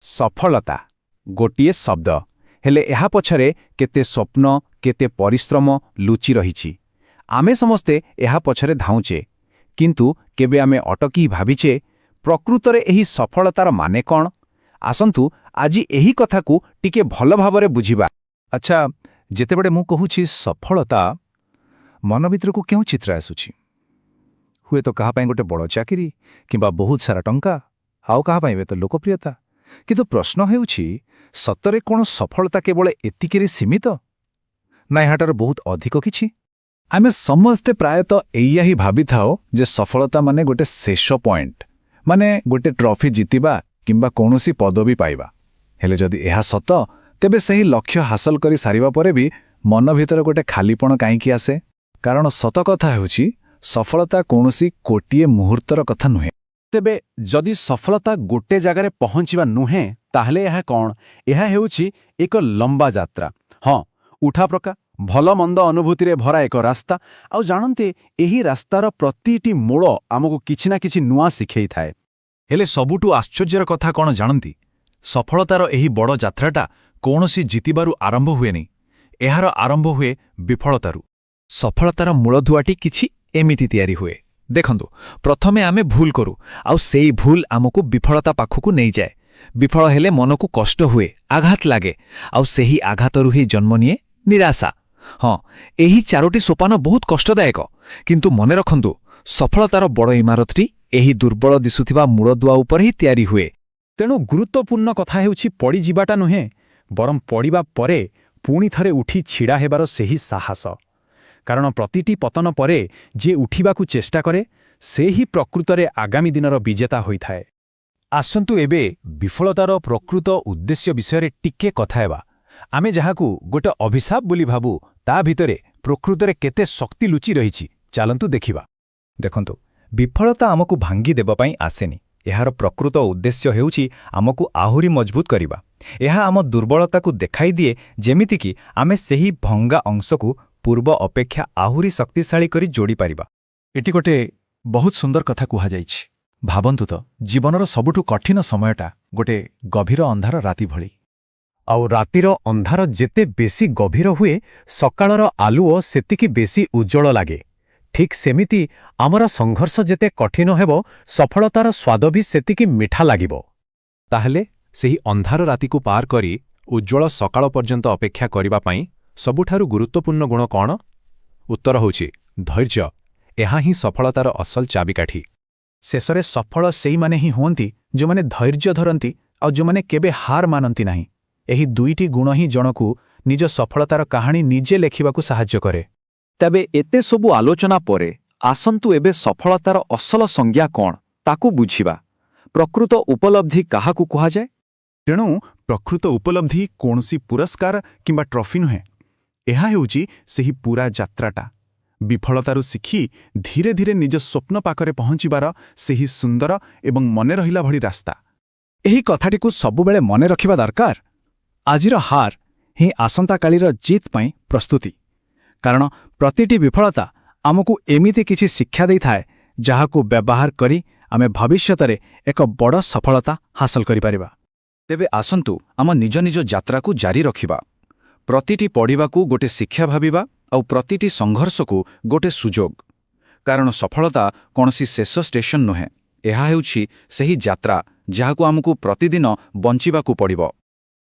ସଫଳତା ଗୋଟିଏ ଶବ୍ଦ, ହେଲେ ଏହା ପଛରେ କେତେ ସ୍ୱପ୍ନ, କେତେ ପରିଶ୍ରମ ଲୁଚି ରହିଛି। ଆମେ ସମସ୍ତେ ଏହା ପଛରେ ଧାଉଁଛେ, କିନ୍ତୁ କେବେ ଆମେ ଅଟକି ଭାବିଛେ ପ୍ରକୃତରେ ଏହି ସଫଳତାର ମାନେ କ'ଣ? ଆସନ୍ତୁ ଆଜି ଏହି କଥାକୁ ଟିକେ ଭଲ ଭାବରେ ବୁଝିବା। ଆଚ୍ଛା, ଯେତେବେଳେ ମୁଁ କହୁଛି ସଫଳତା, ମନ ଭିତରକୁ କେଉଁ ଚିତ୍ର ଆସୁଛି? ହୁଏତ କାହା ପାଇଁ ଗୋଟେ ବଡ଼ ଚାକିରି କିମ୍ବା ବହୁତ ସାରା ଟଙ୍କା, ଆଉ କାହା ପାଇଁ ହୁଏତ ଲୋକପ୍ରିୟତା। କିନ୍ତୁ ପ୍ରଶ୍ନ ହେଉଛି, ସତରେ କ'ଣ ସଫଳତା କେବଳ ଏତିକିରେ ସୀମିତ? ନା ଏହାଠାରୁ ବହୁତ ଅଧିକ କିଛି? ଆମେ ସମସ୍ତେ ପ୍ରାୟତଃ ଏଇଆ ହିଁ ଭାବିଥାଉ ଯେ ସଫଳତା ମାନେ ଗୋଟେ ଶେଷ ପଏଣ୍ଟ, ମାନେ ଗୋଟେ ଟ୍ରଫି ଜିତିବା କିମ୍ବା କୌଣସି ପଦବୀ ପାଇବା। ହେଲେ ଯଦି ଏହା ସତ, ତେବେ ସେହି ଲକ୍ଷ୍ୟ ହାସଲ କରି ସାରିବା ପରେ ବି ମନ ଭିତରେ ଗୋଟେ ଖାଲିପଣ କାହିଁକି ଆସେ? କାରଣ ସତ କଥା ହେଉଛି, ସଫଳତା କୌଣସି ଗୋଟିଏ ମୁହୂର୍ତ୍ତର କଥା ନୁହେଁ। ତେବେ ଯଦି ସଫଳତା ଗୋଟେ ଜାଗାରେ ପହଞ୍ଚିବା ନୁହେଁ, ତାହେଲେ ଏହା କ'ଣ? ଏହା ହେଉଛି ଏକ ଲମ୍ବା ଯାତ୍ରା। ହଁ, ଉଠାପ୍ରକା, ଭଲ ମନ୍ଦ ଅନୁଭୂତିରେ ଭରା ଏକ ରାସ୍ତା। ଆଉ ଜାଣନ୍ତି, ଏହି ରାସ୍ତାର ପ୍ରତିଟି ମୋଡ଼ ଆମକୁ କିଛି ନା କିଛି ନୂଆ ଶିଖେଇଥାଏ। ହେଲେ ସବୁଠୁ ଆଶ୍ଚର୍ଯ୍ୟର କଥା କ'ଣ ଜାଣନ୍ତି? ସଫଳତାର ଏହି ବଡ଼ ଯାତ୍ରାଟା କୌଣସି ଜିତିବାରୁ ଆରମ୍ଭ ହୁଏନି। ଏହାର ଆରମ୍ଭ ହୁଏ ବିଫଳତାରୁ। ସଫଳତାର ମୂଳଦୁଆଟି କିଛି ଏମିତି ତିଆରି ହୁଏ। ଦେଖନ୍ତୁ, ପ୍ରଥମେ ଆମେ ଭୁଲ କରୁ, ଆଉ ସେଇ ଭୁଲ ଆମକୁ ବିଫଳତା ପାଖକୁ ନେଇଯାଏ। ବିଫଳ ହେଲେ ମନକୁ କଷ୍ଟ ହୁଏ, ଆଘାତ ଲାଗେ, ଆଉ ସେହି ଆଘାତରୁ ହିଁ ଜନ୍ମ ନିଏ ନିରାଶା। ହଁ, ଏହି ଚାରୋଟି ସୋପାନ ବହୁତ କଷ୍ଟଦାୟକ, କିନ୍ତୁ ମନେ ରଖନ୍ତୁ, ସଫଳତାର ବଡ଼ ଇମାରତଟି ଏହି ଦୁର୍ବଳ ଦିଶୁଥିବା ମୂଳଦୁଆ ଉପରେ ହିଁ ତିଆରି ହୁଏ। ତେଣୁ ଗୁରୁତ୍ୱପୂର୍ଣ୍ଣ କଥା ହେଉଛି ପଡ଼ିଯିବାଟା ନୁହେଁ, ବରଂ ପଡ଼ିବା ପରେ ପୁଣି ଥରେ ଉଠି ଛିଡ଼ା ହେବାର ସେହି ସାହସ। କାରଣ ପ୍ରତିଟି ପତନ ପରେ ଯିଏ ଉଠିବାକୁ ଚେଷ୍ଟା କରେ, ସେ ହିଁ ପ୍ରକୃତରେ ଆଗାମୀ ଦିନର ବିଜେତା ହୋଇଥାଏ। ଆସନ୍ତୁ ଏବେ ବିଫଳତାର ପ୍ରକୃତ ଉଦ୍ଦେଶ୍ୟ ବିଷୟରେ ଟିକେ କଥା ହେବା। ଆମେ ଯାହାକୁ ଗୋଟେ ଅଭିଶାପ ବୋଲି ଭାବୁ, ତା ଭିତରେ ପ୍ରକୃତରେ କେତେ ଶକ୍ତି ଲୁଚି ରହିଛି, ଚାଲନ୍ତୁ ଦେଖିବା। ଦେଖନ୍ତୁ, ବିଫଳତା ଆମକୁ ଭାଙ୍ଗି ଦେବା ପାଇଁ ଆସେନି। ଏହାର ପ୍ରକୃତ ଉଦ୍ଦେଶ୍ୟ ହେଉଛି ଆମକୁ ଆହୁରି ମଜବୁତ କରିବା। ଏହା ଆମ ଦୁର୍ବଳତାକୁ ଦେଖାଇଦିଏ, ଯେମିତିକି ଆମେ ସେହି ଭଙ୍ଗା ଅଂଶକୁ ପୂର୍ବ ଅପେକ୍ଷା ଆହୁରି ଶକ୍ତିଶାଳୀ କରି ଯୋଡ଼ିପାରିବା। ଏଠି ଗୋଟେ ବହୁତ ସୁନ୍ଦର କଥା କୁହାଯାଇଛି। ଭାବନ୍ତୁ ତ, ଜୀବନର ସବୁଠୁ କଠିନ ସମୟଟା ଗୋଟେ ଗଭୀର ଅନ୍ଧାର ରାତି ଭଳି। ଆଉ ରାତିର ଅନ୍ଧାର ଯେତେ ବେଶୀ ଗଭୀର ହୁଏ, ସକାଳର ଆଲୁଅ ସେତିକି ବେଶୀ ଉଜ୍ଜ୍ୱଳ ଲାଗେ। ଠିକ୍ ସେମିତି ଆମର ସଂଘର୍ଷ ଯେତେ କଠିନ ହେବ, ସଫଳତାର ସ୍ୱାଦ ବି ସେତିକି ମିଠା ଲାଗିବ। ତାହେଲେ ସେହି ଅନ୍ଧାର ରାତିକୁ ପାର କରି ଉଜ୍ଜ୍ୱଳ ସକାଳ ପର୍ଯ୍ୟନ୍ତ ଅପେକ୍ଷା କରିବା ପାଇଁ ସବୁଠାରୁ ଗୁରୁତ୍ୱପୂର୍ଣ୍ଣ ଗୁଣ କ'ଣ? ଉତ୍ତର ହେଉଛି ଧୈର୍ଯ୍ୟ। ଏହା ହିଁ ସଫଳତାର ଅସଲ ଚାବିକାଠି। ଶେଷରେ ସଫଳ ସେଇମାନେ ହିଁ ହୁଅନ୍ତି ଯେଉଁମାନେ ଧୈର୍ଯ୍ୟ ଧରନ୍ତି ଆଉ ଯେଉଁମାନେ କେବେ ହାର ମାନନ୍ତି ନାହିଁ। ଏହି ଦୁଇଟି ଗୁଣ ହିଁ ଜଣକୁ ନିଜ ସଫଳତାର କାହାଣୀ ନିଜେ ଲେଖିବାକୁ ସାହାଯ୍ୟ କରେ। ତେବେ ଏତେ ସବୁ ଆଲୋଚନା ପରେ ଆସନ୍ତୁ ଏବେ ସଫଳତାର ଅସଲ ସଂଜ୍ଞା କ'ଣ, ତାକୁ ବୁଝିବା। ପ୍ରକୃତ ଉପଲବ୍ଧି କାହାକୁ କୁହାଯାଏ? ତେଣୁ ପ୍ରକୃତ ଉପଲବ୍ଧି କୌଣସି ପୁରସ୍କାର କିମ୍ବା ଟ୍ରଫି ନୁହେଁ। ଏହା ହେଉଛି ସେହି ପୂରା ଯାତ୍ରାଟା। ବିଫଳତାରୁ ଶିଖି ଧୀରେ ଧୀରେ ନିଜ ସ୍ୱପ୍ନ ପାଖରେ ପହଞ୍ଚିବାର ସେହି ସୁନ୍ଦର ଏବଂ ମନେ ରହିଲା ଭଳି ରାସ୍ତା। ଏହି କଥାଟିକୁ ସବୁବେଳେ ମନେ ରଖିବା ଦରକାର। ଆଜିର ହାର ହିଁ ଆସନ୍ତାକାଲିର ଜିତ୍ ପାଇଁ ପ୍ରସ୍ତୁତି। କାରଣ ପ୍ରତିଟି ବିଫଳତା ଆମକୁ ଏମିତି କିଛି ଶିକ୍ଷା ଦେଇଥାଏ, ଯାହାକୁ ବ୍ୟବହାର କରି ଆମେ ଭବିଷ୍ୟତରେ ଏକ ବଡ଼ ସଫଳତା ହାସଲ କରିପାରିବା। ତେବେ ଆସନ୍ତୁ ଆମ ନିଜ ନିଜ ଯାତ୍ରାକୁ ଜାରି ରଖିବା। ପ୍ରତିଟି ପଢ଼ିବାକୁ ଗୋଟେ ଶିକ୍ଷା ଭାବିବା, ଆଉ ପ୍ରତିଟି ସଂଘର୍ଷକୁ ଗୋଟେ ସୁଯୋଗ। କାରଣ ସଫଳତା କୌଣସି ଶେଷ ଷ୍ଟେସନ ନୁହେଁ, ଏହା ହେଉଛି ସେହି ଯାତ୍ରା ଯାହାକୁ ଆମକୁ ପ୍ରତିଦିନ ବଞ୍ଚିବାକୁ ପଡ଼ିବ।